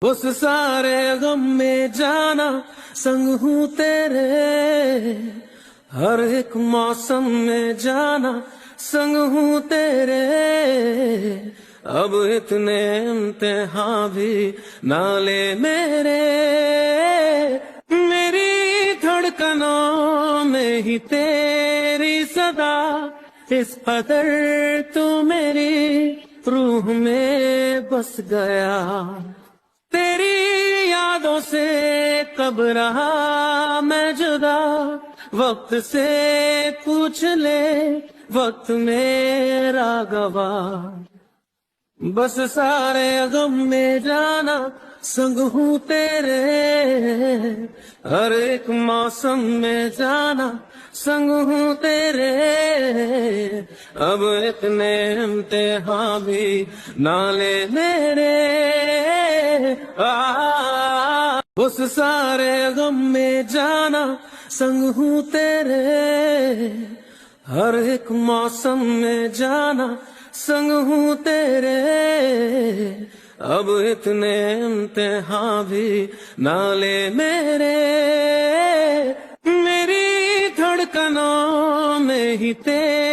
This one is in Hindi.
उस सारे गम में जाना संग हूँ तेरे, हर एक मौसम में जाना संग हूँ तेरे। अब इतने इम्तिहान भी ना ले मेरे, मेरी धड़कनों में ही तेरी सदा, इस कदर तू मेरी रूह में बस गया। तेरी यादों से कब रहा मैं जुदा, वक्त से पूछ ले वक्त मेरा गवाह। बस सारे गम में जाना संग हूँ तेरे, हर एक मौसम में जाना संग हूँ तेरे। अब इतने इम्तिहान भी ना ले मेरे, उस सारे गम में जाना संग हूँ तेरे, हर एक मौसम में जाना संग हूँ तेरे। अब इतने इम्तिहान भी ना ले मेरे, मेरी धड़कनों में ही तेरे